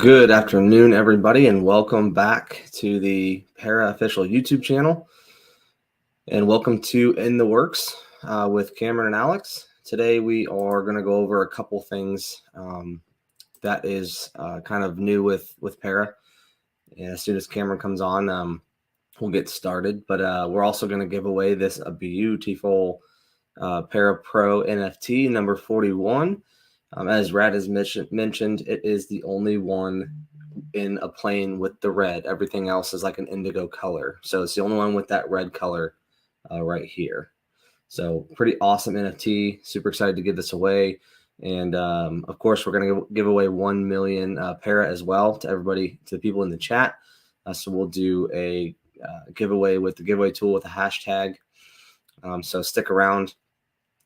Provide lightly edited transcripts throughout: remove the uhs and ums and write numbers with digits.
Good afternoon, everybody, and welcome back to the Para Official YouTube channel. And welcome to In the Works with Cameron and Alex. Today we are going to go over a couple things that is kind of new with Para. And as soon as Cameron comes on, we'll get started. But we're also going to give away this beautiful Para Pro NFT number 41. As Rad has mentioned, it is the only one in a plane with the red. Everything else is like an indigo color. So it's the only one with that red color right here. So pretty awesome NFT. Super excited to give this away. And of course, we're going to give away 1 million Para as well to everybody, to the people in the chat. So we'll do a giveaway with the giveaway tool with a hashtag. So stick around.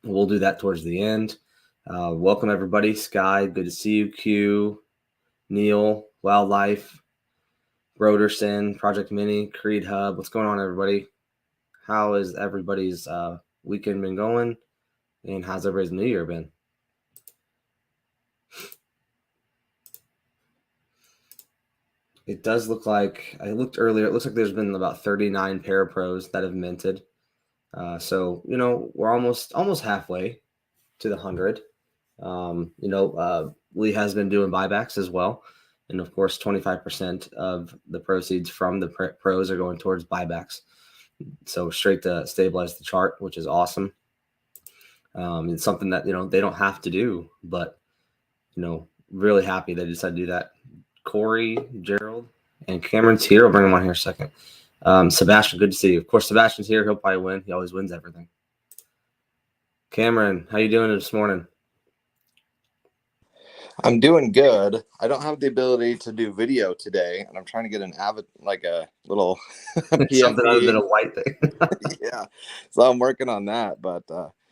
We'll do that towards the end. Welcome everybody. Sky, good to see you. Q, Neil, Wildlife, Broderson, Project Mini, Creed Hub. What's going on, everybody? How has everybody's weekend been going? And how's everybody's new year been? It does look like, I looked earlier, it looks like there's been about 39 Parapros that have minted. So, you know, we're almost halfway to the 100. Lee has been doing buybacks as well. And of course, 25% of the proceeds from the pros are going towards buybacks. So straight to stabilize the chart, which is awesome. It's something that, they don't have to do, but, really happy they decided to do that. Corey, Gerald, and Cameron's here. I'll bring him on here in a second. Sebastian, good to see you. Of course, Sebastian's here. He'll probably win. He always wins everything. Cameron, how you doing this morning? I'm doing good. I don't have the ability to do video today, and I'm trying to get an a little something other than a white thing. Yeah, so I'm working on that. But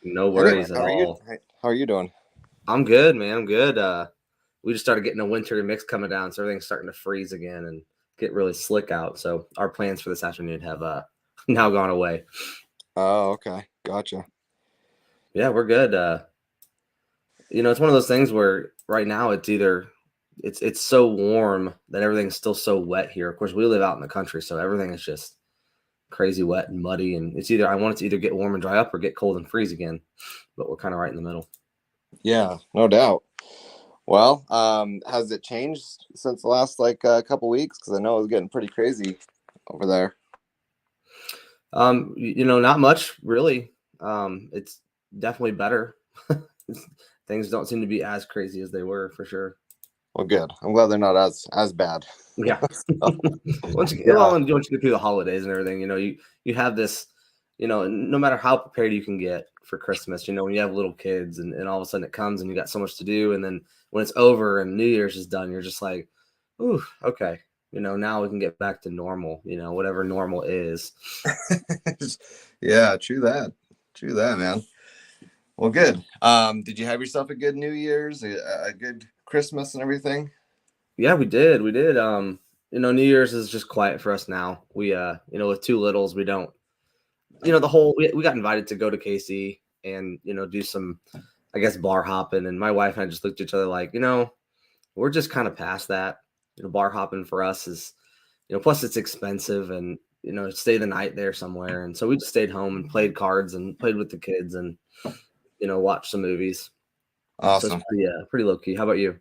no worries at all. How are you doing? I'm good, man. I'm good. We just started getting a winter mix coming down, so everything's starting to freeze again and get really slick out. So our plans for this afternoon have now gone away. Oh, okay, gotcha. Yeah, we're good. It's one of those things where right now it's so warm that everything's still so wet here. Of course, we live out in the country, so everything is just crazy wet and muddy. And it's I want it to either get warm and dry up or get cold and freeze again. But we're kind of right in the middle. Yeah, no doubt. Well, has it changed since the last couple weeks? Because I know it was getting pretty crazy over there. Not much really. It's definitely better. Things don't seem to be as crazy as they were, for sure. Well, good. I'm glad they're not as bad. Yeah. Once you get through the holidays and everything, you have this, no matter how prepared you can get for Christmas, when you have little kids and all of a sudden it comes and you got so much to do. And then when it's over and New Year's is done, you're just like, ooh, okay. Now we can get back to normal, whatever normal is. Yeah, true that, man. Well, good. Did you have yourself a good New Year's, a good Christmas and everything? Yeah, we did. New Year's is just quiet for us now. We, with two littles, we don't, we got invited to go to KC and, do some, I guess, bar hopping. And my wife and I just looked at each other like, we're just kind of past that. Bar hopping for us is, plus it's expensive and, stay the night there somewhere. And so we just stayed home and played cards and played with the kids and, watched some movies. Awesome. So it's pretty low key. How about you?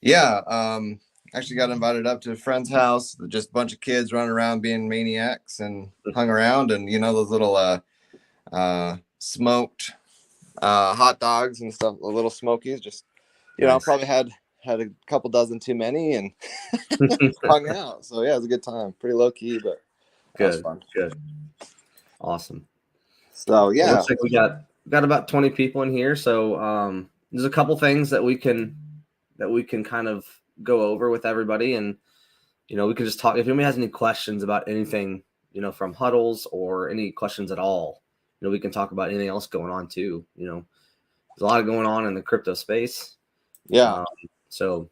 Yeah. Actually got invited up to a friend's house, just a bunch of kids running around being maniacs, and hung around, and those little smoked hot dogs and stuff, the little smokies, just nice. Probably had a couple dozen too many and hung out. So yeah, it was a good time. Pretty low key, but good. Awesome. So yeah, it looks like we got about 20 people in here. So there's a couple things that we can kind of go over with everybody, and we can just talk. If anybody has any questions about anything, from huddles or any questions at all, we can talk about anything else going on too. There's a lot going on in the crypto space. Yeah. So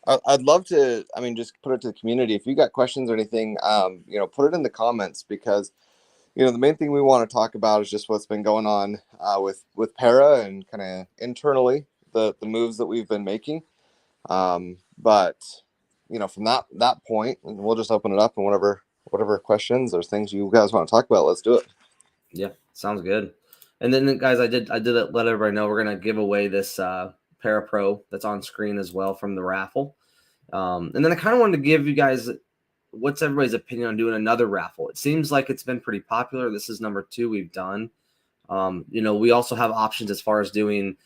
I'd love to, just put it to the community. If you got questions or anything, put it in the comments, because the main thing we want to talk about is just what's been going on with Para and kind of internally the moves that we've been making. But from that point, and we'll just open it up and whatever questions or things you guys want to talk about, let's do it. Yeah, sounds good. And then, guys, I did let everybody know we're gonna give away this Parapro that's on screen as well from the raffle. And then I kind of wanted to give you guys what's everybody's opinion on doing another raffle. It seems like it's been pretty popular. This is number 2 we've done. We also have options as far as doing.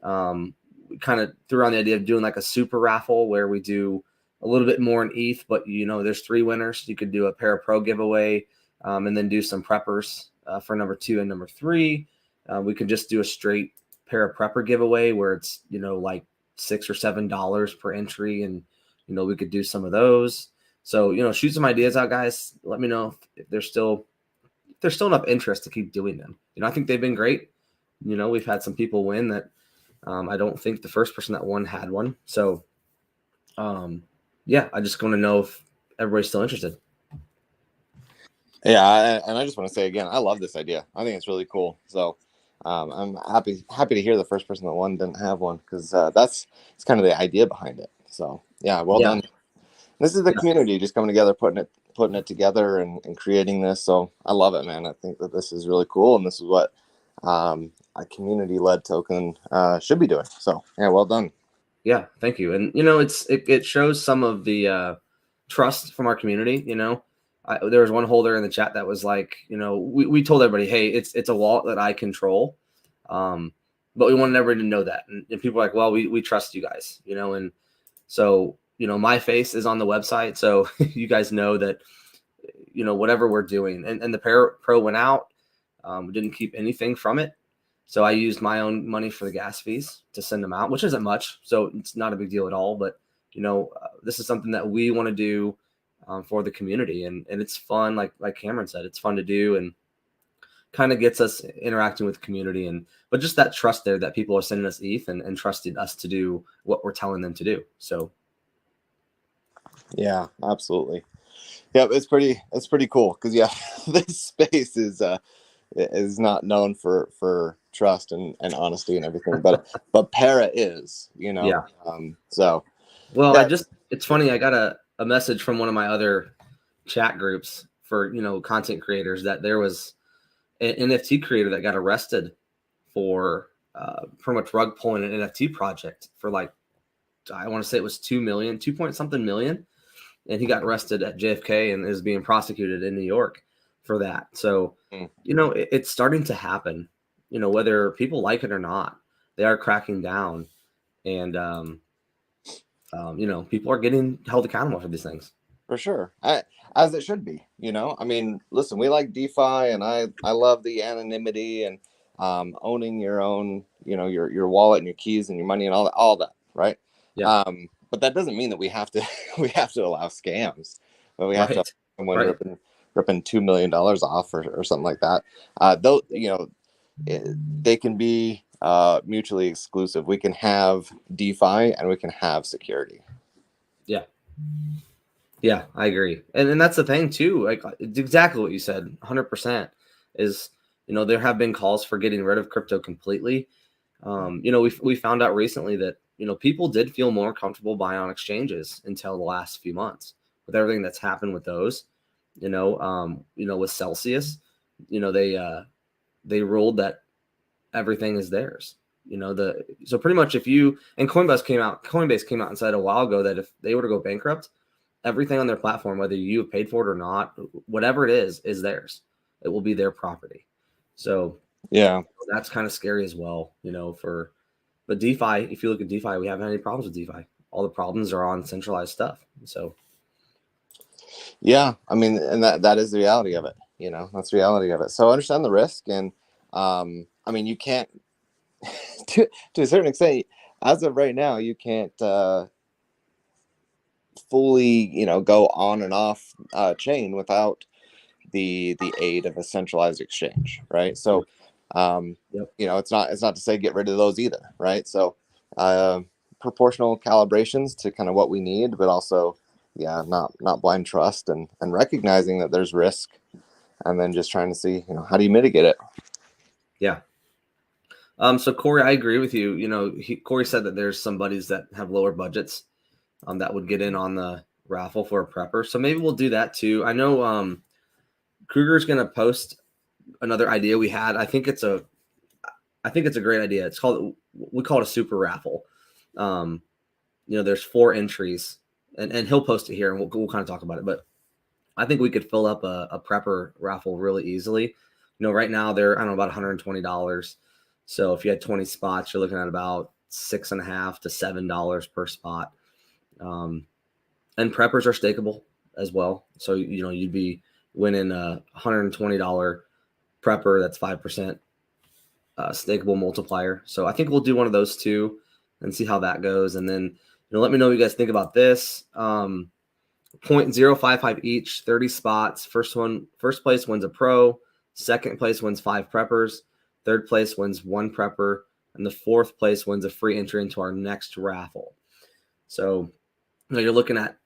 We kind of threw around the idea of doing like a super raffle where we do a little bit more in ETH, but there's 3 winners. You could do a Parapro giveaway, and then do some preppers for number 2 and number 3. We could just do a straight Paraprepper giveaway where it's like $6 or $7 per entry, and we could do some of those. So shoot some ideas out, guys. Let me know if there's still enough interest to keep doing them. I think they've been great. We've had some people win that I don't think the first person that won had one. So yeah, I just want to know if everybody's still interested. Yeah, and I just want to say again, I love this idea. I think it's really cool. So I'm happy to hear the first person that won didn't have one, because it's kind of the idea behind it. So yeah, well done. This is the community just coming together, putting it together and creating this. So I love it, man. I think that this is really cool, and this is what a community-led token should be doing. So yeah, well done. Yeah, thank you. And it shows some of the trust from our community. There was one holder in the chat that was like, we told everybody, hey, it's a wallet that I control, but we wanted everybody to know that. And people are like, well, we trust you guys, and so my face is on the website, so you guys know that whatever we're doing, and the Pro went out. We didn't keep anything from it. So I used my own money for the gas fees to send them out, which isn't much. So it's not a big deal at all. But, this is something that we want to do for the community. And it's fun. Like Cameron said, it's fun to do and kind of gets us interacting with the community. But just that trust there that people are sending us ETH and trusting us to do what we're telling them to do. So. Yeah, absolutely. Yeah, it's pretty cool because, yeah, this space is not known for trust and honesty and everything, but Para is, Yeah. So well, yeah. It's funny, I got a message from one of my other chat groups for content creators that there was an NFT creator that got arrested for pretty much rug pulling an NFT project for like, I want to say it was 2 point something million, and he got arrested at JFK and is being prosecuted in New York for that. So it's starting to happen, whether people like it or not. They are cracking down, and people are getting held accountable for these things. For sure, as it should be. I mean, listen, we like DeFi, and I love the anonymity and owning your own, your wallet and your keys and your money and all that, right? Yeah. But that doesn't mean that we have to allow scams. But we have to have someone ripping $2 million off or something like that. Though they can be mutually exclusive. We can have DeFi and we can have security. Yeah. Yeah, I agree. And that's the thing too. Like, it's exactly what you said. 100% is, there have been calls for getting rid of crypto completely. We found out recently that, people did feel more comfortable buying on exchanges until the last few months with everything that's happened with those, with Celsius, they ruled that everything is theirs. So pretty much and Coinbase came out and said a while ago that if they were to go bankrupt, everything on their platform, whether you have paid for it or not, whatever it is theirs. It will be their property. So yeah, that's kind of scary as well, but DeFi, if you look at DeFi, we haven't had any problems with DeFi. All the problems are on centralized stuff. So yeah, I mean, and that is the reality of it. That's the reality of it. So understand the risk, and I mean, you can't to a certain extent, as of right now, you can't fully, go on and off chain without the aid of a centralized exchange, right? So it's not to say get rid of those either, right? So proportional calibrations to kind of what we need, but also not blind trust and recognizing that there's risk, and then just trying to see, how do you mitigate it. So Corey, I agree with you. Corey said that there's some buddies that have lower budgets, that would get in on the raffle for a prepper. So maybe we'll do that too. I know Kruger's going to post another idea we had. I think it's a great idea. We call it a super raffle. There's 4 entries, and he'll post it here, and we'll kind of talk about it. But I think we could fill up a prepper raffle really easily. Right now they're, I don't know, about $120. So if you had 20 spots, you're looking at about $6.50 to $7 per spot. And preppers are stakeable as well. So, you'd be winning a $120 prepper. That's 5% stakeable multiplier. So I think we'll do one of those two and see how that goes. And then, let me know what you guys think about this. 0.055 each, 30 spots. First place wins a pro. Second place wins 5 preppers. Third place wins 1 prepper. And the fourth place wins a free entry into our next raffle. So, you're looking at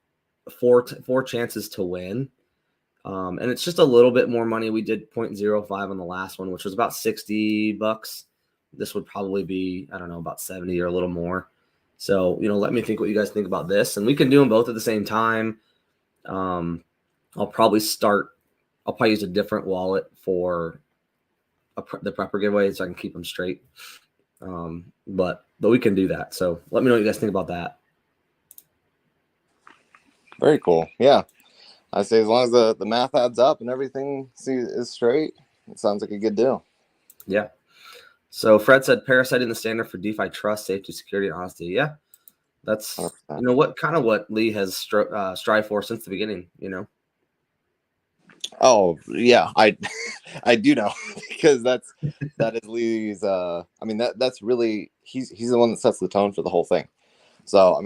four chances to win. And it's just a little bit more money. We did 0.05 on the last one, which was about $60. This would probably be, I don't know, about 70 or a little more. So, let me think what you guys think about this. And we can do them both at the same time. I'll probably use a different wallet for the prepper giveaway so I can keep them straight. But we can do that. So let me know what you guys think about that. Very cool. Yeah. I say as long as the math adds up and everything is straight, it sounds like a good deal. Yeah. So Fred said parasiting the standard for DeFi trust, safety, security, and honesty. Yeah. That's 100%. What Lee has strived for since the beginning, Oh yeah, I do know because that is Lee's. That's really he's the one that sets the tone for the whole thing. So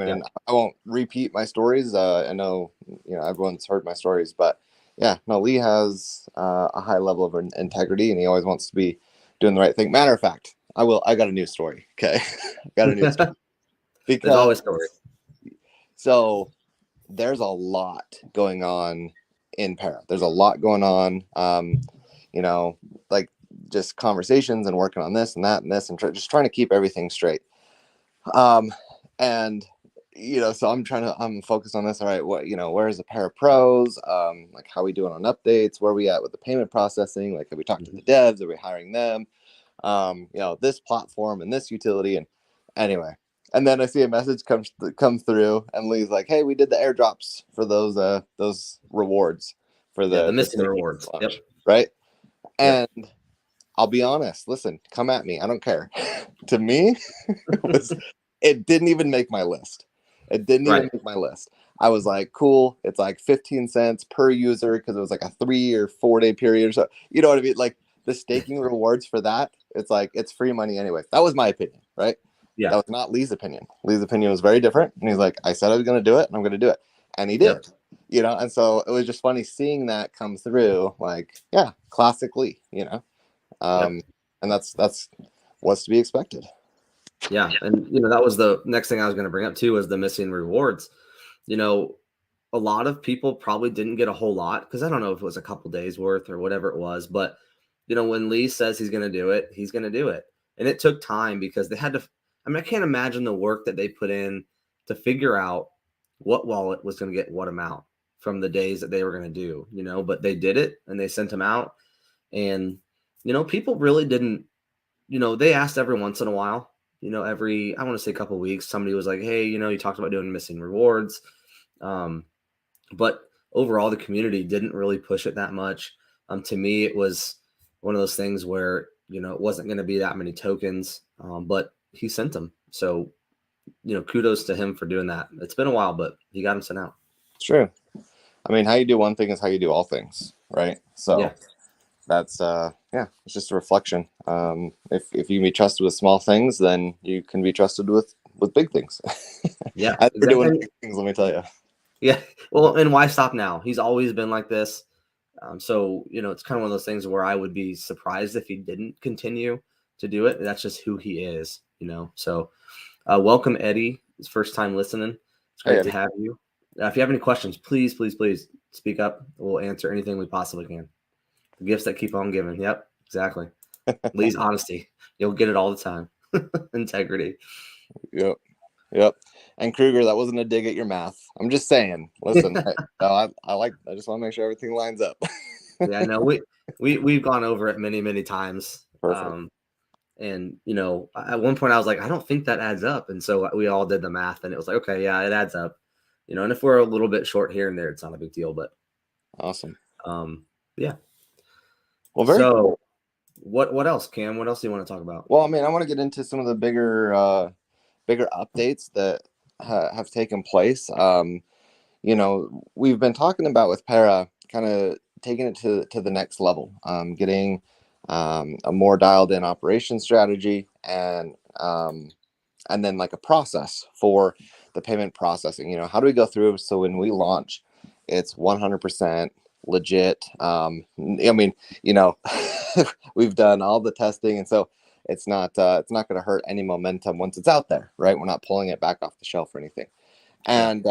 I won't repeat my stories. I know everyone's heard my stories, but yeah, no, Lee has a high level of integrity, and he always wants to be doing the right thing. Matter of fact, I got a new story. Okay, got a new story. Because there's always stories. So there's a lot going on in Para. There's a lot going on. Like just conversations and working on this and that and this and just trying to keep everything straight. And so I'm focused on this. All right, where's the Para pros? Like how we doing on updates? Where are we at with the payment processing? Like, have we talked to the devs? Are we hiring them? This platform and this utility. And anyway, and then I see a message come through, and Lee's like, "Hey, we did the airdrops for those rewards for the missing rewards." Launch, yep. Right. And I'll be honest. Listen, come at me. I don't care. To me, it didn't even make my list. It didn't even make my list. I was like, cool. It's like 15 cents per user because it was like a 3 or 4 day period. So you know what I mean? Like the staking rewards for that, it's like it's free money anyway. That was my opinion, right? Yeah. That was not Lee's opinion. Lee's opinion was very different. And he's like, I said I was going to do it, and I'm going to do it. And he did. Yep. And so it was just funny seeing that come through. Like, yeah, classic Lee, and that's what's to be expected. Yeah. And, that was the next thing I was going to bring up too, was the missing rewards. A lot of people probably didn't get a whole lot because I don't know if it was a couple days worth or whatever it was. But, when Lee says he's going to do it, he's going to do it. And it took time because they had to, I can't imagine the work that they put in to figure out what wallet was going to get what amount from the days that they were going to do, but they did it and they sent them out. And, people really didn't, they asked every once in a while, every, I want to say a couple of weeks, somebody was like, hey, you talked about doing missing rewards. But overall, the community didn't really push it that much. To me, it was one of those things where, it wasn't going to be that many tokens, but he sent them. So, kudos to him for doing that. It's been a while, but he got them sent out. It's true. How you do one thing is how you do all things, right? So that's, it's just a reflection. If you can be trusted with small things, then you can be trusted with big things. Yeah. We're doing big things, let me tell you. Yeah. Well, and why stop now? He's always been like this. So, it's kind of one of those things where I would be surprised if he didn't continue to do it. That's just who he is, So welcome, Eddie. It's first time listening. It's great to have you. If you have any questions, please speak up. We'll answer anything we possibly can. The gifts that keep on giving. Yep, exactly. Lee's honesty. You'll get it all the time. Integrity. Yep. And Kruger, that wasn't a dig at your math. I'm just saying. Listen, I just want to make sure everything lines up. Yeah, no, we've gone over it many times. Perfect. And at one point I was like, I don't think that adds up, and so we all did the math, and it was like, okay, yeah, it adds up. And if we're a little bit short here and there, it's not a big deal. But Awesome. Yeah. Well, very So, cool. what else, Cam? What else do you want to talk about? Well, I mean, I want to get into some of the bigger updates that have taken place. We've been talking about with Para kind of taking it to the next level, getting a more dialed in operation strategy and then like a process for the payment processing. How do we go through so when we launch, it's 100% legit. I mean, we've done all the testing, and so it's not going to hurt any momentum once it's out there, right? We're not pulling it back off the shelf or anything. And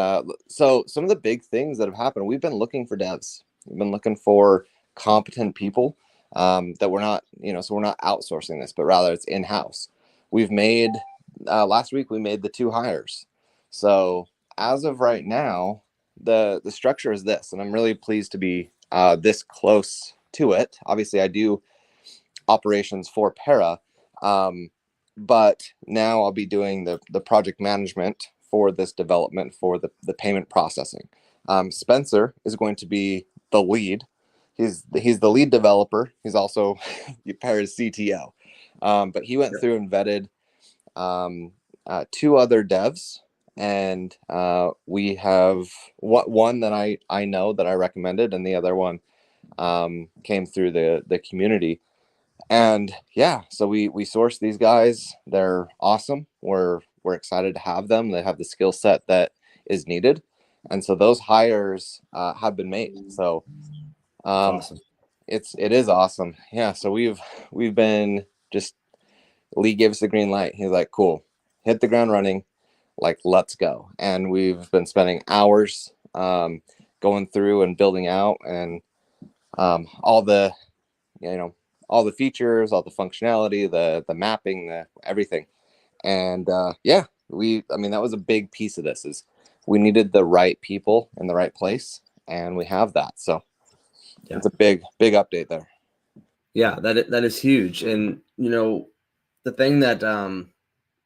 so some of the big things that have happened, we've been looking for devs. We've been looking for competent people that we're not, so we're not outsourcing this, but rather it's in-house. We've made, last week we made the 2 hires. So as of right now, the structure is this, and I'm really pleased to be this close to it. Obviously, I do operations for Para, but now I'll be doing the project management for this development for the payment processing. Spencer is going to be the lead. He's the lead developer. He's also Para's CTO. But he went through and vetted 2 other devs, and we have one that I know that I recommended, and the other one came through the community. And yeah, so we sourced these guys. They're awesome. We're excited to have them. They have the skill set that is needed, and so those hires have been made. So Awesome. it is awesome. Yeah. So we've been just, Lee gave us the green light. He's like, cool, hit the ground running, like let's go. And we've been spending hours going through and building out and all the all the features, all the functionality, the mapping, the everything. And yeah, I mean, that was a big piece of this is we needed the right people in the right place, and we have that. So it's a big update there. Yeah, that is huge. And the thing that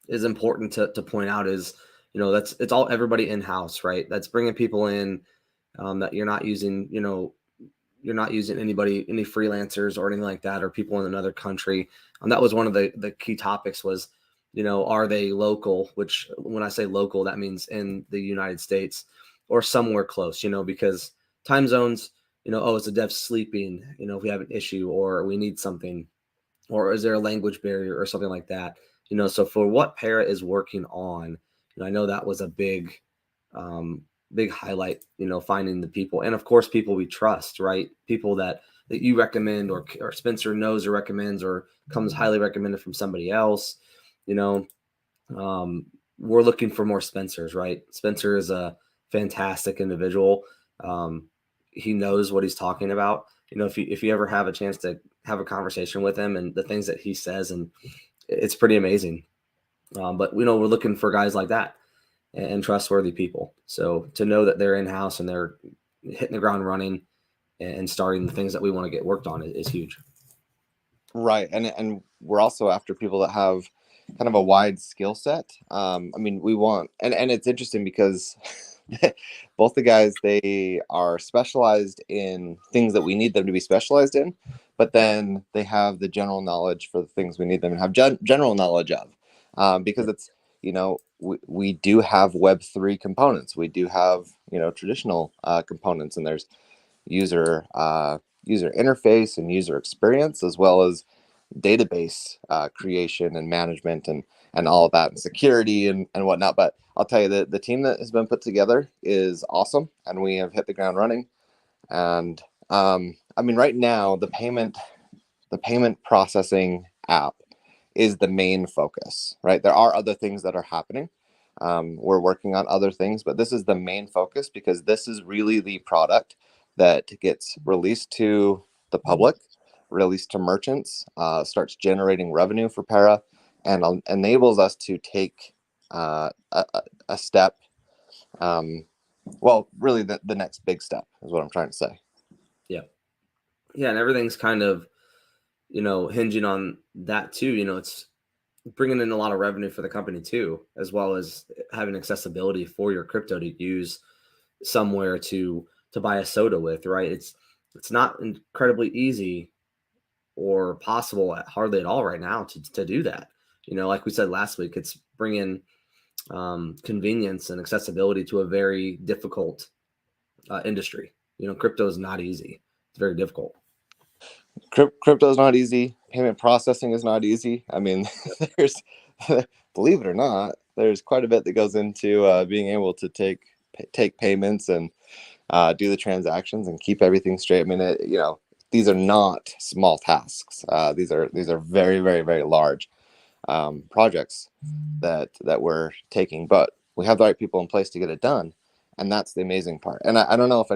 is important to point out is it's all everybody in house, right? That's bringing people in that you're not using any freelancers or anything like that, or people in another country. And that was one of the key topics was, are they local? Which when I say local, that means in the United States or somewhere close, because time zones, oh, it's a dev sleeping, if we have an issue or we need something, or is there a language barrier or something like that? So for what Para is working on, I know that was a big highlight, finding the people, and of course people we trust, right? People that you recommend or Spencer knows or recommends or comes highly recommended from somebody else. We're looking for more Spencers, right? Spencer is a fantastic individual. He knows what he's talking about. If you ever have a chance to have a conversation with him and the things that he says, and it's pretty amazing. But we're looking for guys like that and trustworthy people. So to know that they're in house and they're hitting the ground running and starting the things that we want to get worked on is huge. Right, and we're also after people that have kind of a wide skill set. I mean, we want, and it's interesting because both the guys, they are specialized in things that we need them to be specialized in, but then they have the general knowledge for the things we need them to have general knowledge of, because it's, we do have Web3 components. We do have, traditional components, and there's user interface and user experience, as well as database creation and management and all of that, and security and whatnot. But I'll tell you that the team that has been put together is awesome, and we have hit the ground running. And I mean, right now the payment processing app is the main focus, right? There are other things that are happening. We're working on other things, but this is the main focus because this is really the product that gets released to the public, released to merchants, starts generating revenue for Para, and enables us to take a step. Well, really the next big step is what I'm trying to say. Yeah. Yeah. And everything's kind of, hinging on that too. It's bringing in a lot of revenue for the company too, as well as having accessibility for your crypto to use somewhere to buy a soda with, right? It's not incredibly easy or possible hardly at all right now to do that. Like we said last week, it's bringing convenience and accessibility to a very difficult industry. Crypto is not easy. It's very difficult. Crypto is not easy. Payment processing is not easy. I mean, there's, believe it or not, there's quite a bit that goes into being able to take payments and do the transactions and keep everything straight. I mean, these are not small tasks. These are very, very, very large projects that we're taking, but we have the right people in place to get it done. And that's the amazing part. And I don't know if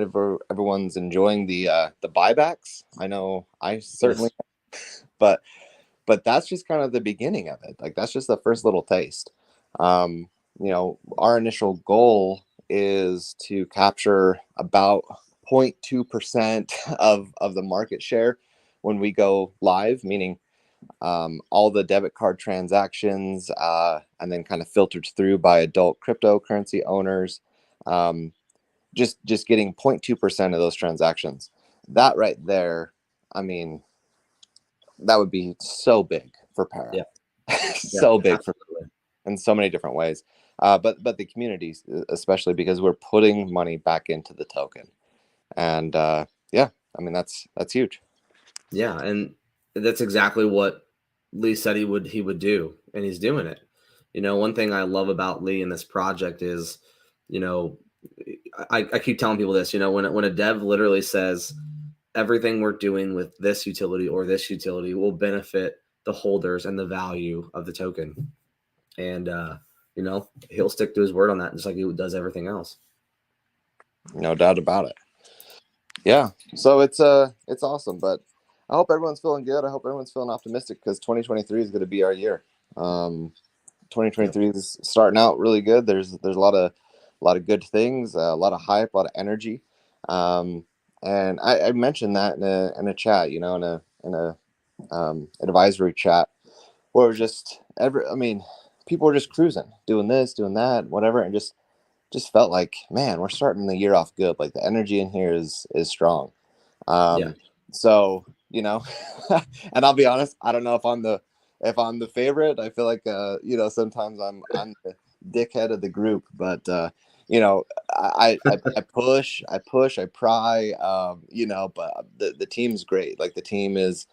everyone's enjoying the buybacks. I know I certainly, Yes. but that's just kind of the beginning of it. Like that's just the first little taste. Our initial goal is to capture about 0.2% of the market share when we go live, meaning all the debit card transactions, and then kind of filtered through by adult cryptocurrency owners. Just getting 0.2% of those transactions. That right there, I mean, that would be so big for Para. Yeah. So big Absolutely. in so many different ways. But the communities, especially because we're putting money back into the token. And yeah, I mean, that's huge. Yeah, and that's exactly what Lee said he would do, and he's doing it. One thing I love about Lee in this project is, you know, I keep telling people this. When a dev literally says everything we're doing with this utility or this utility will benefit the holders and the value of the token, and he'll stick to his word on that, just like he does everything else. No doubt about it. Yeah, so it's awesome, but I hope everyone's feeling good. I hope everyone's feeling optimistic because 2023 is going to be our year. 2023 is starting out really good. There's a lot of good things, a lot of hype, a lot of energy, and I mentioned that in a chat, in a advisory chat where it was just people were just cruising, doing this, doing that, whatever, and just felt like, man, we're starting the year off good. Like the energy in here is strong. Yeah. So, and I'll be honest, I don't know if I'm the favorite. I feel like, sometimes I'm the dickhead of the group, but, I push, I pry, but the team's great. Like the team is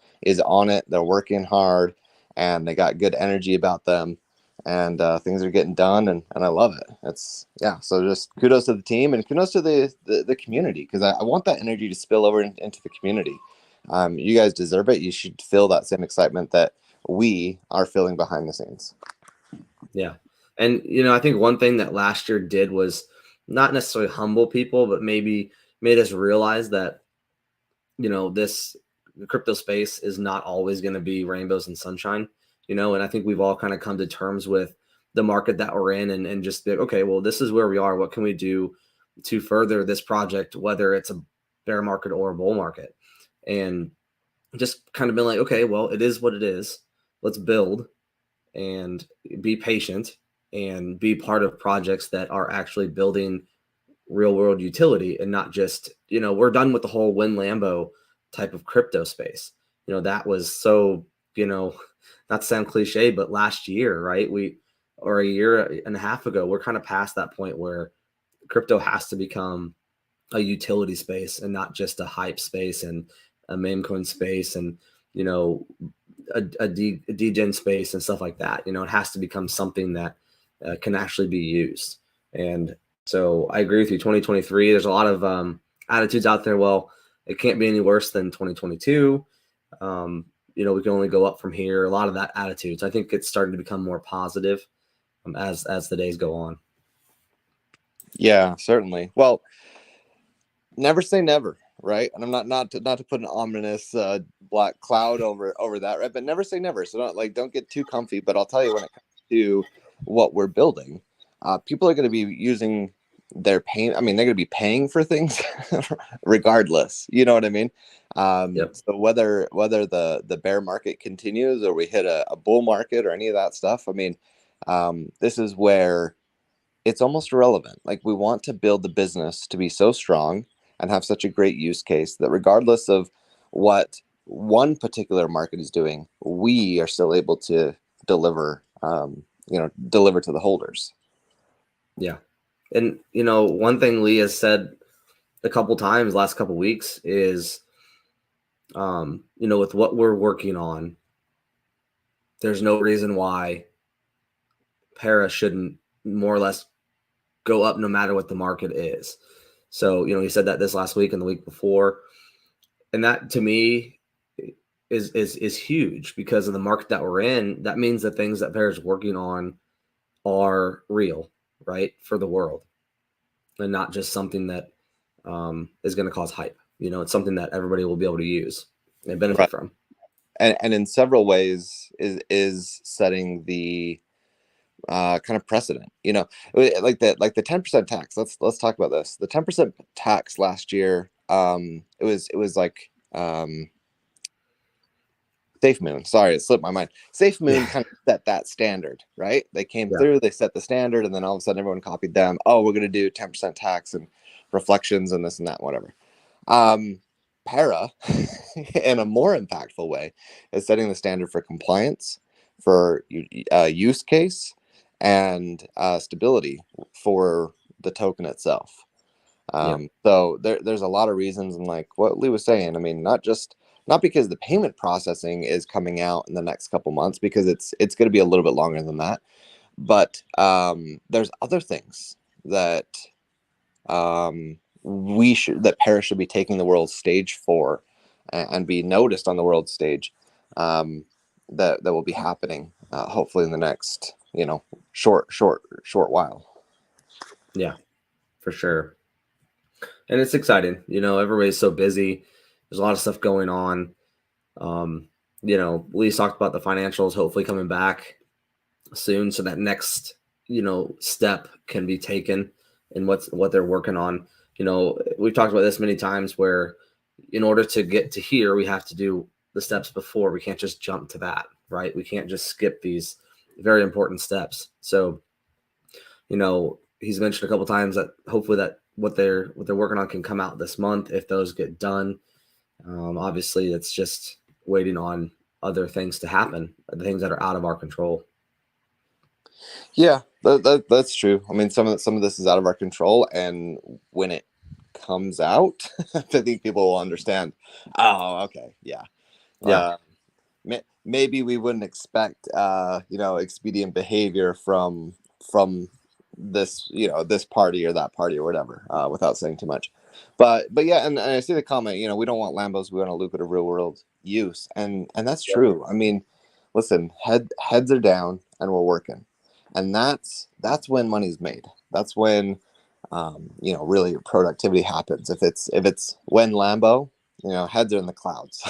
on it. They're working hard and they got good energy about them, and things are getting done, and I love it. So just kudos to the team and kudos to the community, because I want that energy to spill over into the community. You guys deserve it. You should feel that same excitement that we are feeling behind the scenes. Yeah. And, I think one thing that last year did was not necessarily humble people, but maybe made us realize that, this crypto space is not always going to be rainbows and sunshine, and I think we've all kind of come to terms with the market that we're in, and just be like, okay, well, this is where we are. What can we do to further this project, whether it's a bear market or a bull market? And just kind of been like, okay, well, it is what it is. Let's build and be patient and be part of projects that are actually building real world utility, and not just, we're done with the whole Win Lambo type of crypto space. That was so, not to sound cliche, but last year, right? Or a year and a half ago, we're kind of past that point where crypto has to become a utility space and not just a hype space and a meme coin space and, a degen space and stuff like that. It has to become something that can actually be used. And so I agree with you. 2023, there's a lot of attitudes out there. Well, it can't be any worse than 2022. We can only go up from here. A lot of that attitudes. I think it's starting to become more positive as the days go on. Yeah, certainly. Well, never say never, right? And I'm not to put an ominous black cloud over that, right? But never say never. So don't get too comfy. But I'll tell you, when it comes to what we're building, people are going to be using their pay. I mean, they're going to be paying for things regardless. You know what I mean? Yep. So whether the bear market continues or we hit a bull market or any of that stuff, I mean, this is where it's almost irrelevant. Like, we want to build the business to be so strong and have such a great use case that regardless of what one particular market is doing, we are still able to deliver, deliver to the holders. Yeah. And, one thing Lee has said a couple times last couple weeks is, with what we're working on, there's no reason why Para shouldn't more or less go up no matter what the market is. So, he said that this last week and the week before. And that to me is huge because of the market that we're in. That means the things that Para is working on are real, right, for the world, and not just something that is going to cause hype. It's something that everybody will be able to use and benefit Right. from. And in several ways is setting the kind of precedent, like the 10% tax. Let's talk about this. The 10% tax last year, it was like Safe Moon. Sorry, it slipped my mind. Safe Moon Yeah. kind of set that standard, right? They came Yeah. through, they set the standard, and then all of a sudden everyone copied them. Oh, we're going to do 10% tax and reflections and this and that, whatever. Para, in a more impactful way, is setting the standard for compliance, for use case, and stability for the token itself. Yep. So there's a lot of reasons, and like what Lee was saying, I mean, not because the payment processing is coming out in the next couple months, because it's going to be a little bit longer than that, but there's other things that that Paris should be taking the world stage for, and be noticed on the world stage, that will be happening hopefully in the next short while. Yeah, for sure. And it's exciting. Everybody's so busy. There's a lot of stuff going on. Lee's talked about the financials hopefully coming back soon, so that next, step can be taken in what they're working on. We've talked about this many times where in order to get to here, we have to do the steps before. We can't just jump to that, right? We can't just skip these very important steps. So, he's mentioned a couple times that hopefully that what they're working on can come out this month if those get done. Obviously, it's just waiting on other things to happen, the things that are out of our control. Yeah, that's true. I mean, some of this is out of our control, and when it comes out, I think people will understand. Oh, okay, yeah. Yeah. Maybe we wouldn't expect, expedient behavior from this, this party or that party or whatever, without saying too much. But yeah, and I see the comment. We don't want Lambos. We want to look at a real world use, and that's Yep. true. I mean, listen, heads are down, and we're working, and that's when money's made. That's when really productivity happens. If it's when Lambo, heads are in the clouds,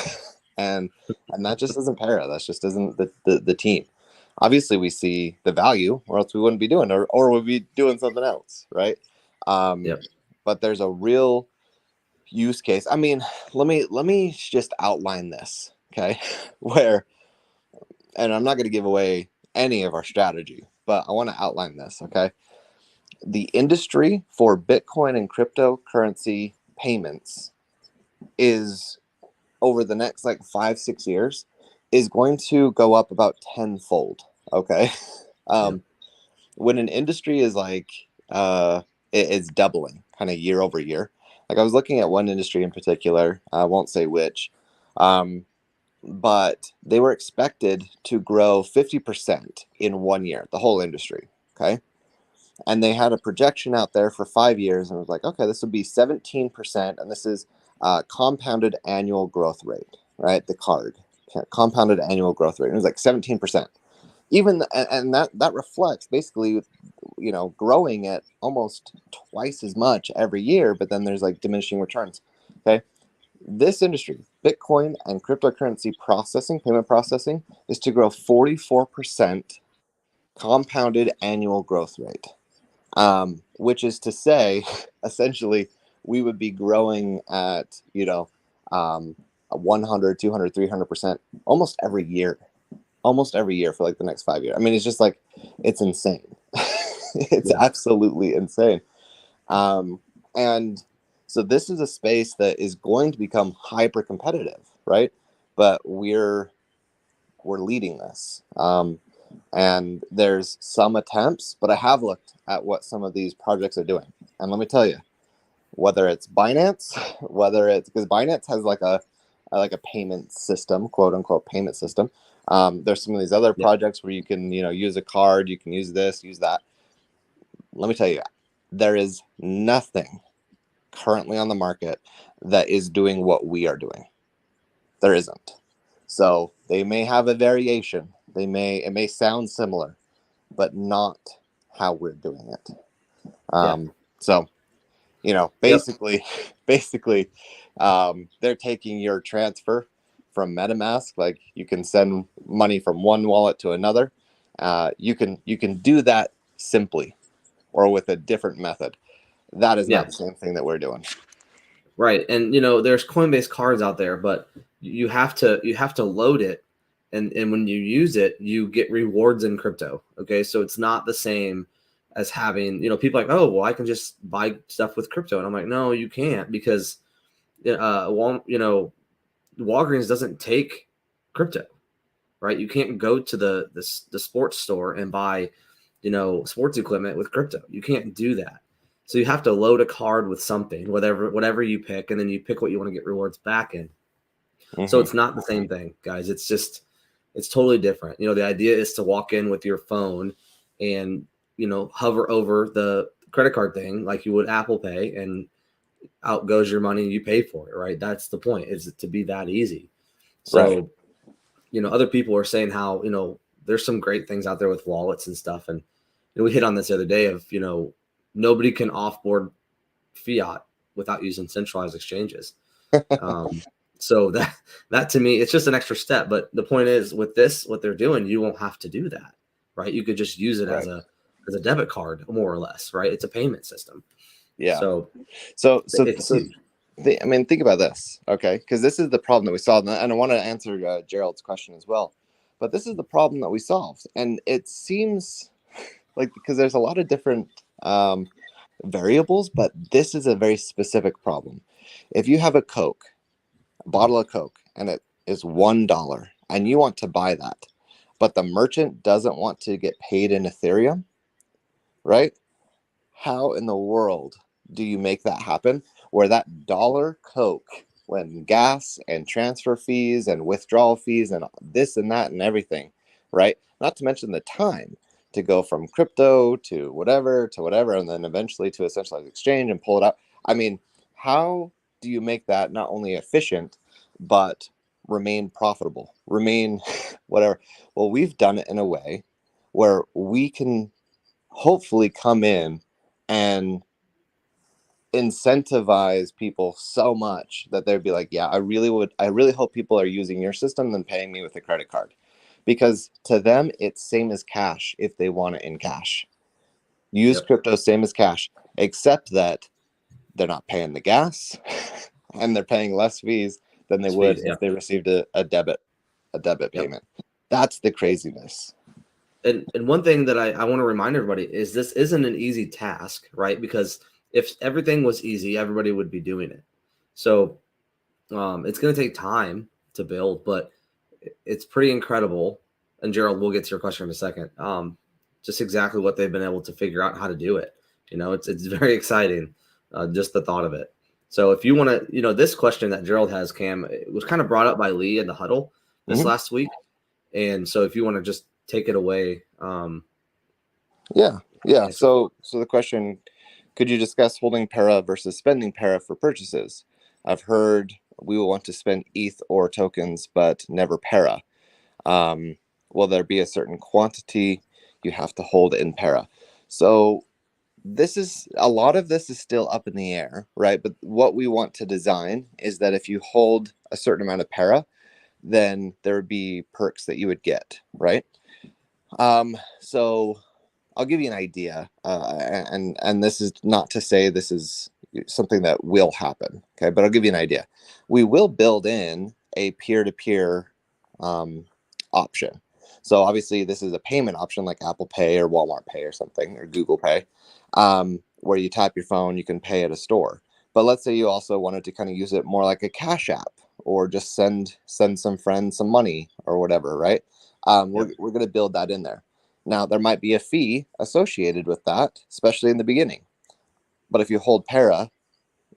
and that just isn't Para. That just isn't the team. Obviously, we see the value, or else we wouldn't be doing it, or we'd be doing something else, right? Yep. But there's a real use case. I mean, let me just outline this, okay? Where, and I'm not going to give away any of our strategy, but I want to outline this, okay? The industry for Bitcoin and cryptocurrency payments is, over the next like 5-6 years, is going to go up about tenfold. Okay. Yep. When an industry is like it's doubling kind of year over year. Like, I was looking at one industry in particular, I won't say which, but they were expected to grow 50% in 1 year, the whole industry. Okay. And they had a projection out there for 5 years, and it was like, okay, this would be 17%, and this is compounded annual growth rate, right? The card compounded annual growth rate. It was like 17%. And that reflects basically, growing at almost twice as much every year, but then there's like diminishing returns. Okay. This industry, Bitcoin and cryptocurrency processing, payment processing, is to grow 44% compounded annual growth rate, which is to say, essentially, we would be growing at, 100, 200, 300% almost every year for like the next 5 years. I mean, it's just like, it's insane. It's absolutely insane. And so this is a space that is going to become hyper competitive, right? But we're leading this. And there's some attempts, but I have looked at what some of these projects are doing. And let me tell you, whether it's Binance, whether it's because Binance has like a payment system, quote unquote payment system. There's some of these other projects where you can, use a card, you can use this, use that. Let me tell you, there is nothing currently on the market that is doing what we are doing. There isn't. So they may have a variation. It may sound similar, but not how we're doing it. So, basically, they're taking your transfer from MetaMask. Like, you can send money from one wallet to another. You can do that simply or with a different method. That is not the same thing that we're doing. Right. And there's Coinbase cards out there, but you have to load it, and when you use it, you get rewards in crypto. Okay. So it's not the same as having, people like, oh, well, I can just buy stuff with crypto. And I'm like, no, you can't, because Walgreens doesn't take crypto, right? You can't go to the sports store and buy, sports equipment with crypto. You can't do that. So you have to load a card with something, whatever you pick, and then you pick what you want to get rewards back in. Mm-hmm. So it's not the same thing, guys. It's totally different. The idea is to walk in with your phone and, hover over the credit card thing like you would Apple Pay, and out goes your money and you pay for it, right? That's the point, is to be that easy. So, right. Other people are saying how, there's some great things out there with wallets and stuff. And we hit on this the other day of, nobody can offboard fiat without using centralized exchanges. So that to me, it's just an extra step. But the point is, with this, what they're doing, you won't have to do that, right? You could just use it as a debit card, more or less, right? It's a payment system. Yeah. So I mean, think about this, okay? Because this is the problem that we solved, and I want to answer Gerald's question as well. But this is the problem that we solved, and it seems like, because there's a lot of different variables, but this is a very specific problem. If you have a bottle of Coke, and it is $1, and you want to buy that, but the merchant doesn't want to get paid in Ethereum, right? How in the world do you make that happen, where that dollar Coke, when gas and transfer fees and withdrawal fees and this and that and everything, right? Not to mention the time to go from crypto to whatever, and then eventually to a centralized exchange and pull it out. I mean, how do you make that not only efficient, but remain profitable, remain whatever? Well, we've done it in a way where we can hopefully come in and incentivize people so much that they'd be like, yeah, I really hope people are using your system than paying me with a credit card, because to them it's same as cash. If they want it in cash, use crypto, same as cash, except that they're not paying the gas and they're paying less fees than they would if they received a debit payment. That's the craziness. And one thing that I want to remind everybody is, this isn't an easy task, right? Because if everything was easy, everybody would be doing it. So it's going to take time to build, but it's pretty incredible. And Gerald, we'll get to your question in a second. Just exactly what they've been able to figure out how to do it. It's very exciting, just the thought of it. So if you want to, this question that Gerald has, Cam, it was kind of brought up by Lee in the huddle this last week. And so if you want to just take it away. So the question: could you discuss holding para versus spending para for purchases? I've heard we will want to spend ETH or tokens, but never para. Will there be a certain quantity you have to hold in para? So a lot of this is still up in the air, right? But what we want to design is that if you hold a certain amount of para, then there would be perks that you would get, right? So I'll give you an idea, and this is not to say this is something that will happen, okay? But I'll give you an idea. We will build in a peer-to-peer option. So obviously, this is a payment option like Apple Pay or Walmart Pay or something, or Google Pay, where you tap your phone, you can pay at a store. But let's say you also wanted to kind of use it more like a Cash App, or just send some friends some money or whatever, right? We're going to build that in there. Now, there might be a fee associated with that, especially in the beginning. But if you hold Para,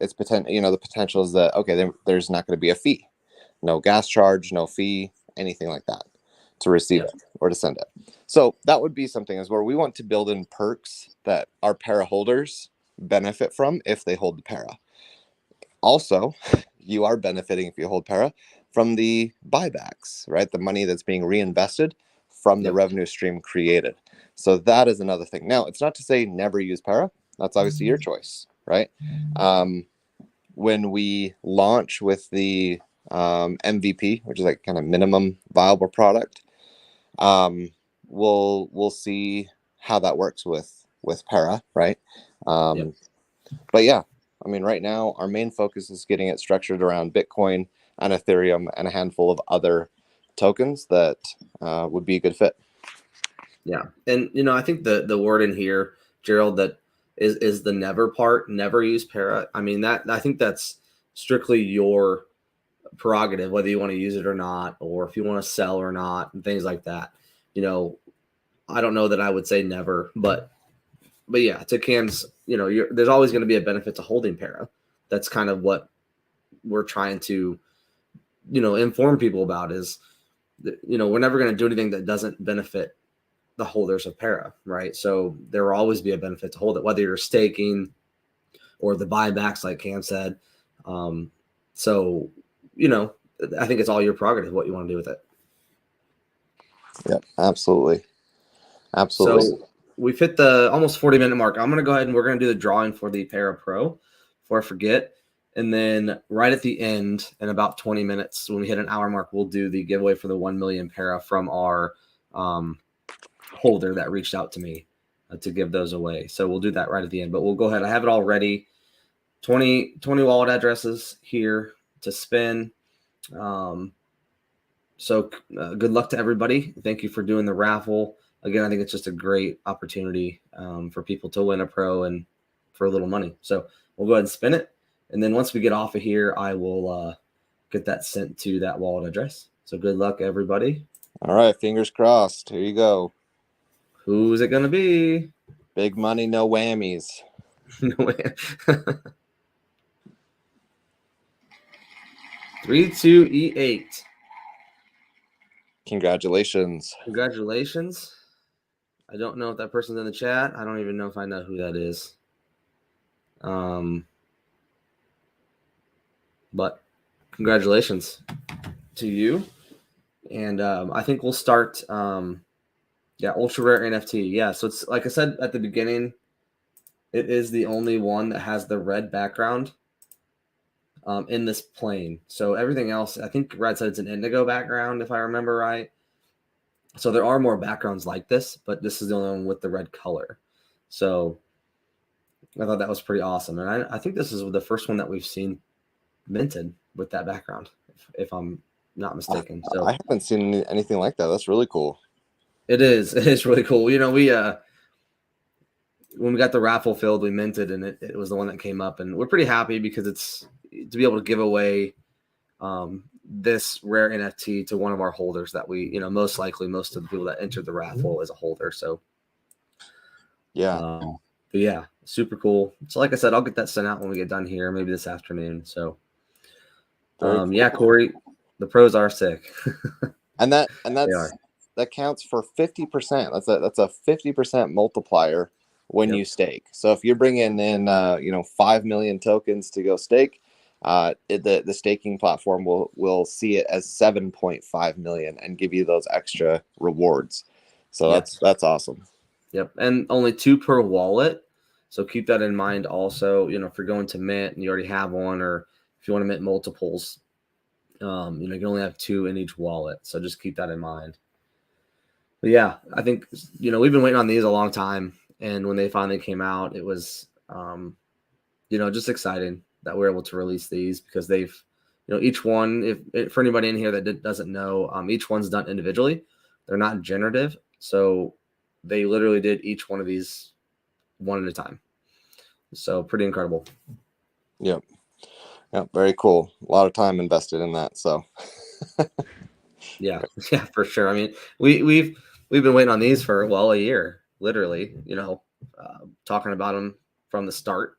it's the potential is that, okay, there's not going to be a fee, no gas charge, no fee, anything like that to receive it or to send it. So that would be something as where we want to build in perks that our Para holders benefit from if they hold the Para. Also, you are benefiting if you hold Para from the buybacks, right? The money that's being reinvested from the revenue stream created. So that is another thing. Now, it's not to say never use Para. That's obviously your choice, right? When we launch with the MVP, which is like kind of minimum viable product, we'll see how that works with Para, right? But yeah, I mean, right now our main focus is getting it structured around Bitcoin and Ethereum and a handful of other tokens that would be a good fit. Yeah, and I think the word in here, Gerald, that is the never part. Never use Para. I mean, that I think that's strictly your prerogative, whether you want to use it or not, or if you want to sell or not, and things like that. I don't know that I would say never, but yeah, to Cam's, there's always going to be a benefit to holding Para. That's kind of what we're trying to, inform people about is, we're never going to do anything that doesn't benefit the holders of Para, right? So there will always be a benefit to hold it, whether you're staking or the buybacks, like Cam said. So, I think it's all your prerogative what you want to do with it. Yep, absolutely. So we've hit the almost 40-minute mark. I'm going to go ahead and we're going to do the drawing for the Para Pro before I forget. And then right at the end, in about 20 minutes, when we hit an hour mark, we'll do the giveaway for the 1 million Para from our holder that reached out to me to give those away. So we'll do that right at the end. But we'll go ahead. I have it all ready. 20 wallet addresses here to spin. So good luck to everybody. Thank you for doing the raffle. Again, I think it's just a great opportunity for people to win a pro and for a little money. So we'll go ahead and spin it. And then once we get off of here, I will get that sent to that wallet address. So good luck, everybody. All right. Fingers crossed. Here you go. Who's it going to be? Big money, no whammies. No way. 32E8. Congratulations. Congratulations. I don't know if that person's in the chat. I don't even know if I know who that is. But congratulations to you. And I think we'll start. Ultra rare NFT. Yeah, so it's like I said at the beginning, it is the only one that has the red background in this plane. So everything else, I think Brad said it's an indigo background, if I remember right. So there are more backgrounds like this, but this is the only one with the red color. So I thought that was pretty awesome. And I think this is the first one that we've seen minted with that background, if I'm not mistaken. So I haven't seen anything like that. That's really cool. It is really cool. We when we got the raffle filled, we minted, and it was the one that came up, and we're pretty happy because it's to be able to give away this rare NFT to one of our holders that we, most likely most of the people that entered the raffle is a holder. So yeah, but yeah, super cool. So like I said, I'll get that sent out when we get done here, maybe this afternoon. So cool. Yeah, Corey, the pros are sick. and that counts for 50%. That's a 50% multiplier when you stake. So if you're bringing in 5 million tokens to go stake, the staking platform will see it as 7.5 million and give you those extra rewards. So that's awesome. Yep, and only 2 per wallet. So keep that in mind. Also, if you're going to mint and you already have one, or if you want to mint multiples, you can only have 2 in each wallet. So just keep that in mind. But yeah, I think we've been waiting on these a long time, and when they finally came out, it was just exciting that we're able to release these because they've each one, if for anybody in here that doesn't know, each one's done individually. They're not generative, so they literally did each one of these one at a time. So pretty incredible. Yep. Yep. Very cool. A lot of time invested in that. So yeah, for sure. I mean, we've been waiting on these for a year, literally. Talking about them from the start,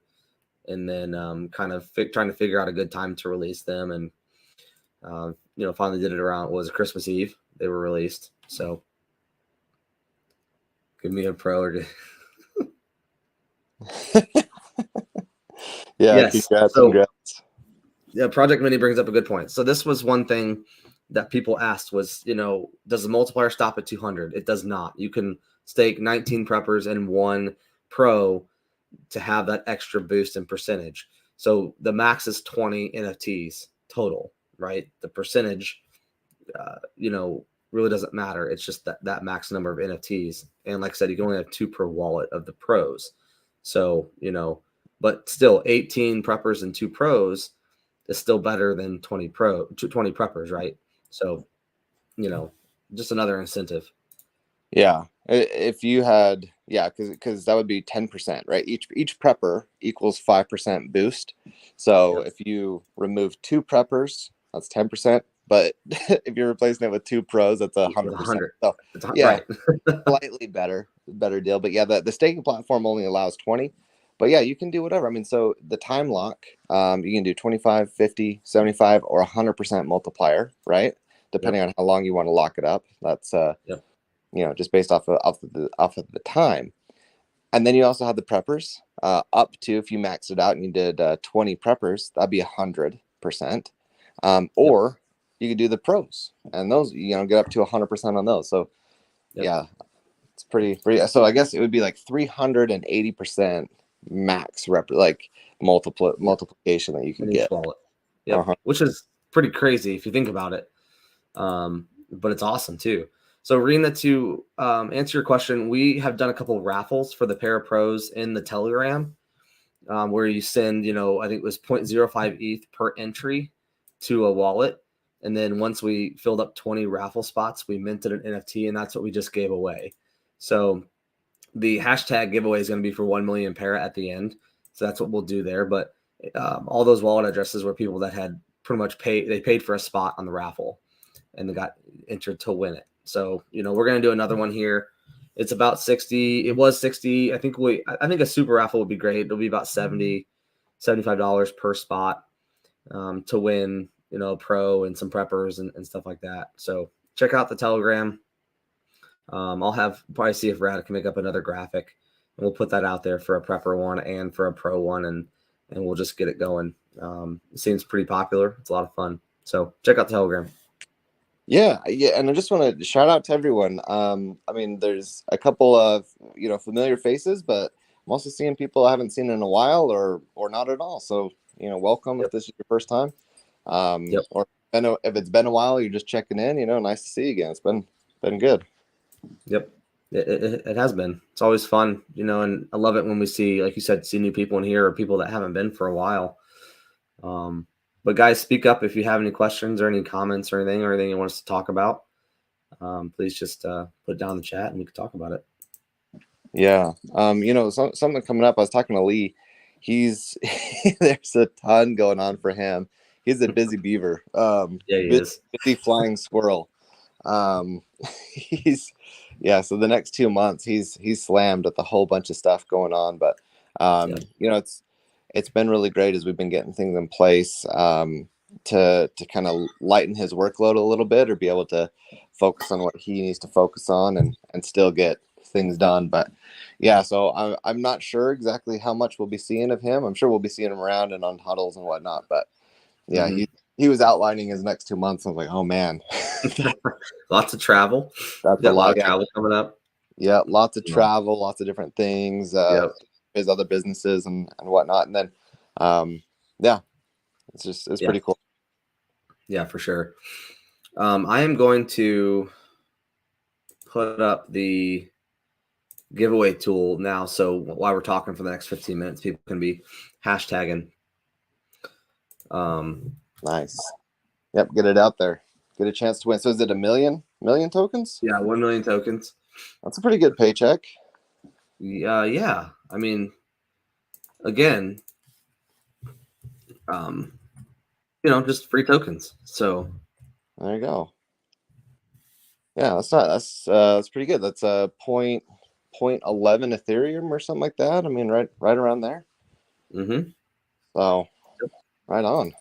and then kind of trying to figure out a good time to release them, and finally did it around Christmas Eve. They were released, so give me a pro or yeah, yes. congrats. Yeah, Project Mini brings up a good point. So this was one thing that people asked was, does the multiplier stop at 200? It does not. You can stake 19 preppers and one pro to have that extra boost in percentage. So the max is 20 NFTs total, right? The percentage, really doesn't matter. It's just that max number of NFTs. And like I said, you can only have 2 per wallet of the pros. So, but still 18 preppers and 2 pros is still better than 20 preppers, right? So, just another incentive. Yeah. If you had, yeah, because that would be 10%, right? Each prepper equals 5% boost. So if you remove 2 preppers, that's 10%. But if you're replacing it with 2 pros, that's 100%. 100. So It's yeah, right. slightly better deal. But yeah, the staking platform only allows 20. But yeah, you can do whatever. I mean, so the time lock, you can do 25, 50, 75, or 100% multiplier, right? Depending on how long you want to lock it up. That's Yep. just based off of the time. And then you also have the preppers, up to, if you maxed it out and you did 20 preppers, that'd be 100%. Or you could do the pros, and those get up to 100% on those. So yeah, it's pretty. So I guess it would be like 380% max multiplication that you could in each get. wallet. Yep. Which is pretty crazy if you think about it. But it's awesome too. So Rena, to answer your question, we have done a couple of raffles for the Para Pros in the Telegram, where you send, I think it was 0.05 ETH per entry to a wallet. And then once we filled up 20 raffle spots, we minted an NFT, and that's what we just gave away. So the hashtag giveaway is going to be for 1 million Para at the end. So that's what we'll do there. But all those wallet addresses were people that had pretty much paid for a spot on the raffle, and they got entered to win it. So, we're going to do another one here. It's about 60. It was 60. I think a super raffle would be great. It'll be about $70, $75 per spot to win, a pro and some preppers and stuff like that. So check out the Telegram. I'll probably see if Rad can make up another graphic, and we'll put that out there for a prepper one and for a pro one, and we'll just get it going. It seems pretty popular. It's a lot of fun. So check out the Telegram. Yeah, and I just want to shout out to everyone. I mean, there's a couple of familiar faces, but I'm also seeing people I haven't seen in a while or not at all. So welcome if this is your first time. Or if it's been a while, you're just checking in. Nice to see you again. It's been good. Yep, it has been. It's always fun, and I love it when we see, like you said, see new people in here or people that haven't been for a while. But guys, speak up if you have any questions or any comments or anything you want us to talk about. Please just put it down in the chat and we can talk about it. Yeah. Something coming up. I was talking to Lee. He's there's a ton going on for him. He's a busy beaver. Yeah, he is. Busy flying squirrel. So the next 2 months he's slammed with a whole bunch of stuff going on. But it's been really great as we've been getting things in place to kind of lighten his workload a little bit, or be able to focus on what he needs to focus on and still get things done. But yeah, so I'm not sure exactly how much we'll be seeing of him. I'm sure we'll be seeing him around and on huddles and whatnot. But yeah, he was outlining his next 2 months. I was like, oh man, lots of travel. That's a lot of travel coming up. Yeah, lots of travel, lots of different things. His other businesses and whatnot, and then it's pretty cool. Yeah, for sure. I am going to put up the giveaway tool now. So while we're talking for the next 15 minutes, people can be hashtagging. Nice. Yep, get it out there. Get a chance to win. So is it a million tokens? Yeah, 1 million tokens. That's a pretty good paycheck. Yeah. I mean, again, just free tokens. So there you go. Yeah, that's pretty good. That's a 0.11 Ethereum or something like that. I mean, right around there. Mm-hmm. So right on.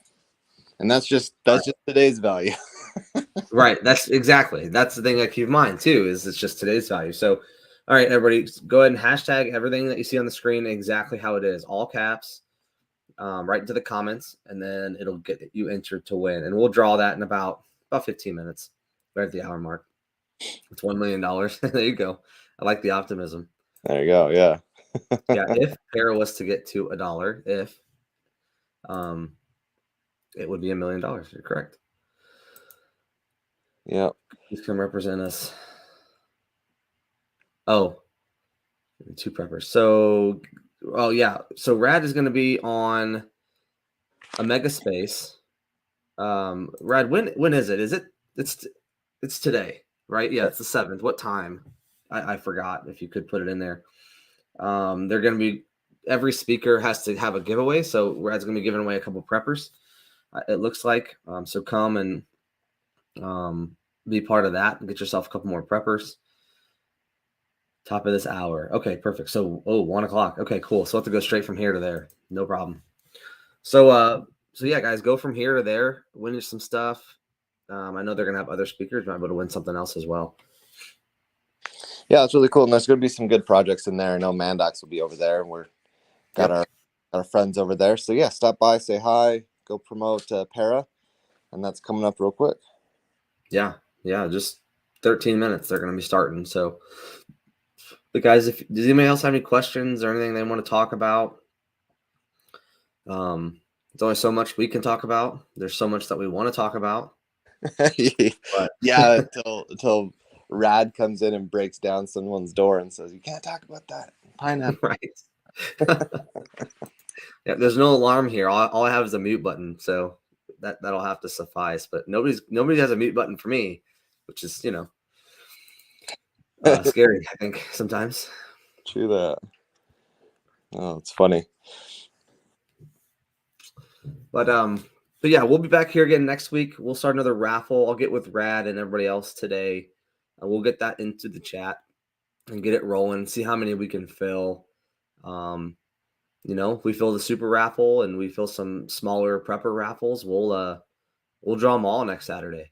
And that's just today's value. Right. That's the thing I keep in mind too, is it's just today's value. So all right, everybody, go ahead and hashtag everything that you see on the screen exactly how it is, all caps, right into the comments, and then it'll get you entered to win. And we'll draw that in about 15 minutes, right at the hour mark. It's $1 million. There you go. I like the optimism. There you go. Yeah. Yeah. If Para was to get to $1, it would be $1 million. You're correct. Yeah. He's come represent us. Oh, 2 preppers. So, yeah. So Rad is going to be on a mega space. Rad, when is it? It's today, right? Yeah, it's the 7th. What time? I forgot if you could put it in there. They're going to be, every speaker has to have a giveaway. So Rad's going to be giving away a couple preppers. It looks like. So come and be part of that and get yourself a couple more preppers. Top of this hour. Okay, perfect. So, 1 o'clock. Okay, cool. So I have to go straight from here to there. No problem. So yeah, guys, go from here to there. Win some stuff. I know they're gonna have other speakers. Might be able to win something else as well. Yeah, it's really cool. And there's going to be some good projects in there. I know Mandox will be over there, and we're got our friends over there. So yeah, stop by, say hi, go promote Para, and that's coming up real quick. Yeah, just 13 minutes. They're gonna be starting. So, but guys, does anybody else have any questions or anything they want to talk about? There's only so much we can talk about. There's so much that we want to talk about. But yeah, until Rad comes in and breaks down someone's door and says, "You can't talk about that pineapple." Right. Yeah, there's no alarm here. All I have is a mute button, so that'll have to suffice. But nobody has a mute button for me, which is scary. I think sometimes. True that. Oh, it's funny. But yeah, we'll be back here again next week. We'll start another raffle. I'll get with Rad and everybody else today. We'll get that into the chat and get it rolling. See how many we can fill. If we fill the super raffle and we fill some smaller prepper raffles, we'll draw them all next Saturday.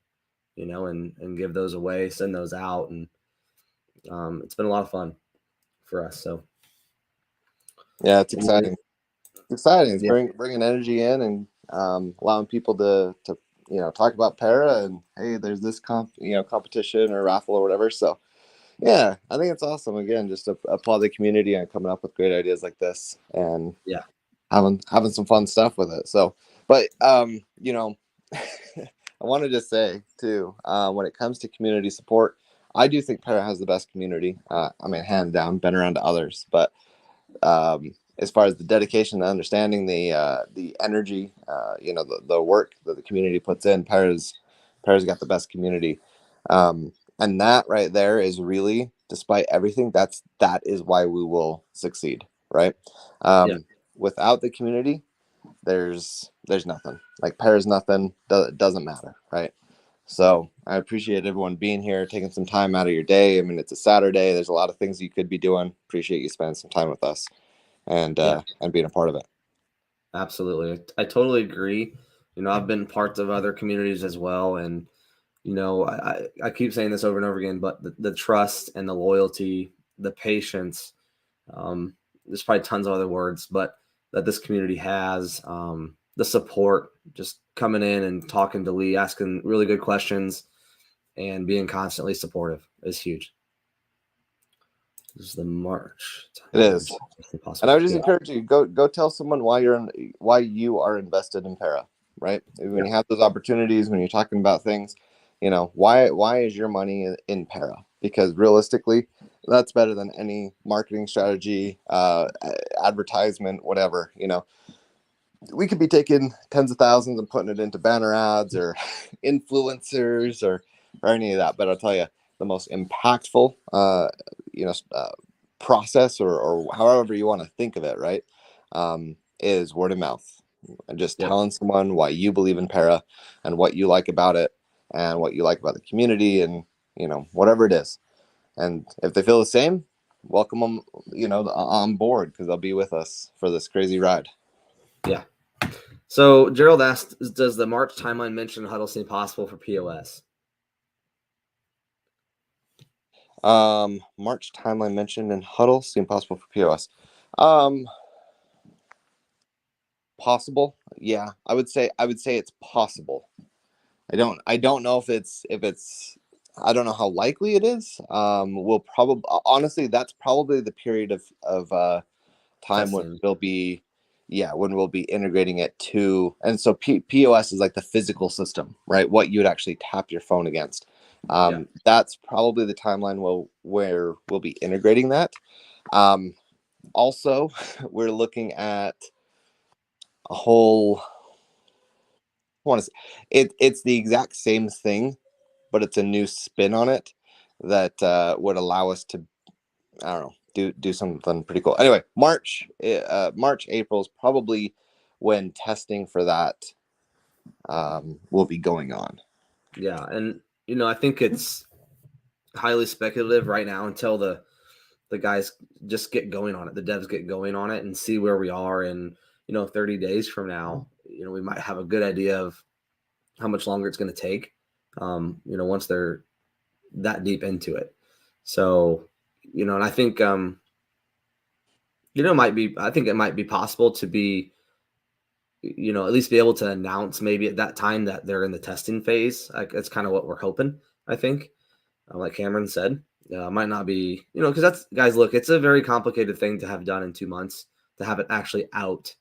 And give those away, send those out, and it's been a lot of fun for us. So yeah, it's exciting. It's exciting. It's yeah. bringing energy in and allowing people to talk about Para and hey, there's this competition or raffle or whatever. So yeah, I think it's awesome. Again, just applaud the community on coming up with great ideas like this and having some fun stuff with it. So, but I wanted to say too, when it comes to community support, I do think Para has the best community. I mean, hand down, been around to others, but as far as the dedication, the understanding, the energy, the work that the community puts in, Para's got the best community. And that right there is really, despite everything, that is why we will succeed, right? Without the community, there's nothing. Like Para's nothing, doesn't matter, right? So I appreciate everyone being here, taking some time out of your day. I mean, it's a Saturday. There's a lot of things you could be doing. Appreciate you spending some time with us and being a part of it. Absolutely. I totally agree. I've been parts of other communities as well. And, I keep saying this over and over again, but the trust and the loyalty, the patience, there's probably tons of other words, but that this community has, the support, just coming in and talking to Lee, asking really good questions and being constantly supportive is huge. This is the March. It is. And I would just encourage you, go tell someone why you are invested in Para, right? When you have those opportunities, when you're talking about things, why is your money in Para? because realistically, that's better than any marketing strategy, advertisement, whatever. We could be taking tens of thousands and putting it into banner ads or influencers or any of that. But I'll tell you, the most impactful, process or however you want to think of it, right, is word of mouth, and just Yep. telling someone why you believe in para and what you like about it and what you like about the community and whatever it is. And if they feel the same, welcome them, on board, because they'll be with us for this crazy ride. Yeah. So Gerald asked, does the March timeline mention huddle seem possible for POS? March timeline mentioned in huddle seem possible for POS. Possible. Yeah, I would say it's possible. I don't know if it's I don't know how likely it is. We'll probably, honestly, that's probably the period of time when Testing. we'll be, yeah, when we'll be integrating it to, and so POS is like the physical system, right? What you would actually tap your phone against. Yeah. That's probably the timeline where we'll be integrating that. Also, we're looking at a whole, I want to say, it's the exact same thing, but it's a new spin on it that would allow us to, I don't know, do something pretty cool. Anyway, March, April is probably when testing for that will be going on. Yeah. And, I think it's highly speculative right now until the guys just get going on it. The devs get going on it and see where we are in, 30 days from now. We might have a good idea of how much longer it's going to take, once they're that deep into it. So, and I think, I think it might be possible to be, at least be able to announce maybe at that time that they're in the testing phase. Like, that's kind of what we're hoping, I think, like Cameron said. Might not be, because that's, guys, look, it's a very complicated thing to have done in 2 months, to have it actually out,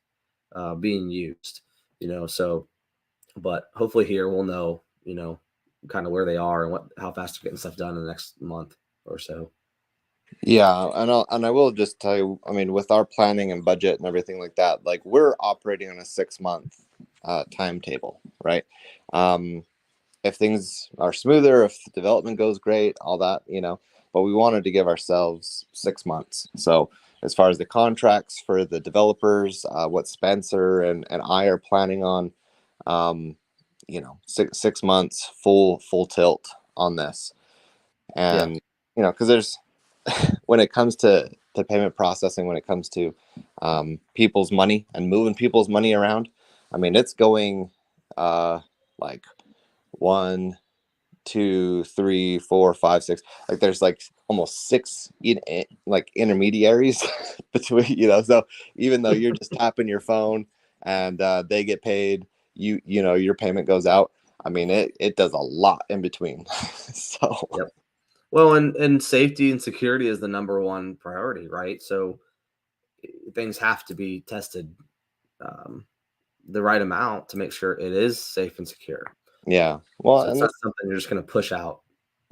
being used, so, but hopefully here we'll know, kind of where they are and how fast they're getting stuff done in the next month or so. Yeah, and I will just tell you, I mean, with our planning and budget and everything like that, like we're operating on a 6-month timetable, right? If things are smoother, if the development goes great, all that, but we wanted to give ourselves 6 months. So as far as the contracts for the developers, what Spencer and I are planning on, um, 6 months full tilt on this. Yeah. And, because there's, when it comes to payment processing, when it comes to people's money and moving people's money around, I mean, it's going like 1, 2, 3, 4, 5, 6. Like there's like almost 6 like intermediaries between, so even though you're just tapping your phone and they get paid, your payment goes out. I mean, it does a lot in between. So Yep. Well, and safety and security is the number one priority, right? So things have to be tested, um, the right amount to make sure it is safe and secure. yeah, well, So it's and not something you're just going to push out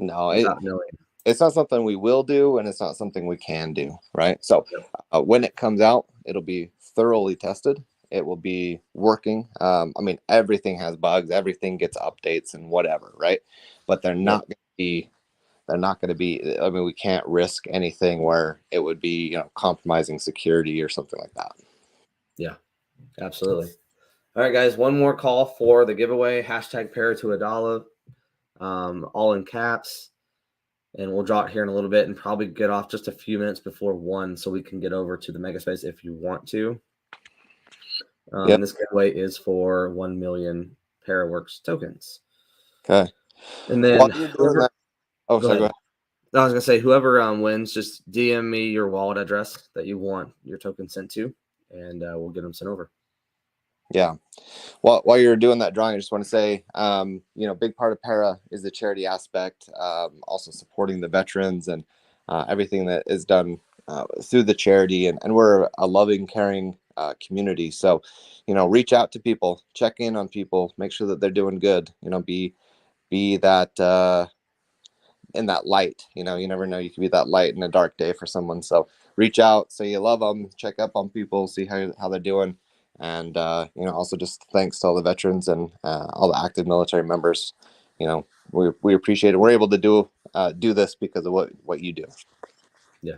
no, without knowing. it's not something we will do, and it's not something we can do, right? So Yep. when it comes out, it'll be thoroughly tested. It will be working. I mean, everything has bugs, everything gets updates and whatever, right? But they're Yep. not going to be. They're not going to be. I mean, we can't risk anything where it would be, compromising security or something like that. Yeah, absolutely. All right, guys, one more call for the giveaway. Hashtag para to a dollar, all in caps. And we'll draw it here in a little bit and probably get off just a few minutes before 1 so we can get over to the Megaspace if you want to. Yep. And this giveaway is for 1 million Paraworks tokens. Okay. And then While you're doing that, oh, go sorry, go ahead. ahead. I was going to say, whoever wins, just DM me your wallet address that you want your token sent to, and we'll get them sent over. Yeah. Well, while you're doing that drawing, I just want to say, big part of para is the charity aspect, also supporting the veterans and everything that is done through the charity. And we're a loving, caring community. So, reach out to people, check in on people, make sure that they're doing good, be that, in that light. You know, you never know, you could be that light in a dark day for someone. So reach out, say you love them, check up on people, see how they're doing. And you know, also just thanks to all the veterans and all the active military members. You know, we appreciate it. We're able to do this because of what you do. Yeah,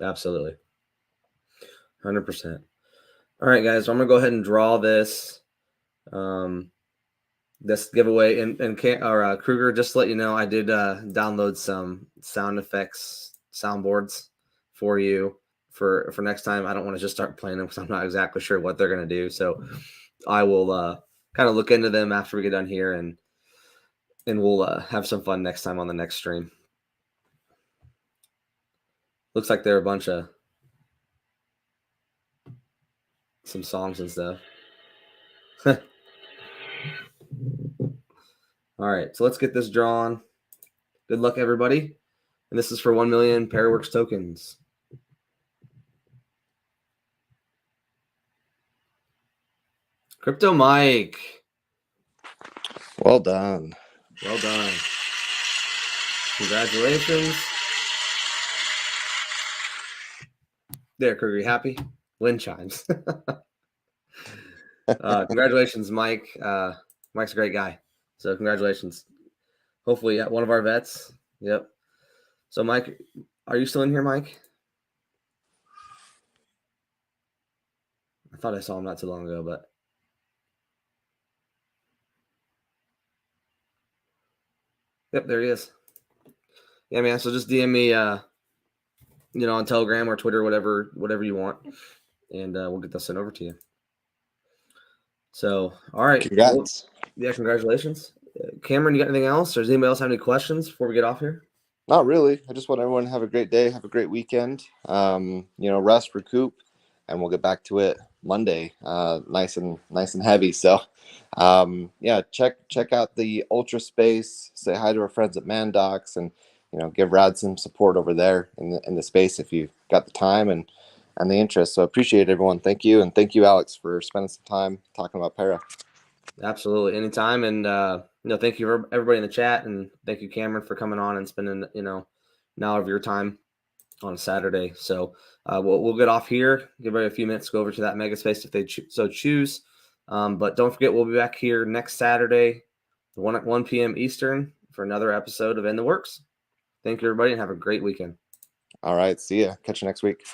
absolutely. 100%. All right, guys, so I'm gonna go ahead and draw this this giveaway. And Kruger, just to let you know, I did download some sound effects soundboards for you for next time. I don't want to just start playing them because I'm not exactly sure what they're gonna do. So I will kind of look into them after we get done here, and we'll have some fun next time on the next stream. Looks like there are a bunch of some songs and stuff. All right, so let's get this drawn. Good luck, everybody. And this is for 1 million Werx tokens. Crypto Mike. Well done. Well done. Congratulations. There, Kruger, you happy? Wind chimes. Congratulations, Mike. Mike's a great guy. So congratulations. Hopefully, one of our vets. Yep. So, Mike, are you still in here, Mike? I thought I saw him not too long ago, but yep, there he is. Yeah, man. So just DM me, on Telegram or Twitter, whatever you want, and we'll get that sent over to you. So, all right. Congrats. Well, yeah, congratulations. Cameron, you got anything else? Or does anybody else have any questions before we get off here? Not really. I just want everyone to have a great day, have a great weekend. Rest, recoup, and we'll get back to it Monday. Nice and heavy. So, check out the Ultra Space. Say hi to our friends at Mandocs, and give Rad some support over there in the space if you've got the time and the interest. So appreciate it, everyone. Thank you, and thank you, Alex, for spending some time talking about para. Absolutely, anytime. And thank you for everybody in the chat, and thank you, Cameron, for coming on and spending an hour of your time on a Saturday. So we'll get off here. Give everybody a few minutes to go over to that mega space if they so choose. But don't forget, we'll be back here next Saturday, 1 p.m. Eastern, for another episode of In the Works. Thank you, everybody, and have a great weekend. All right, see ya. Catch you next week.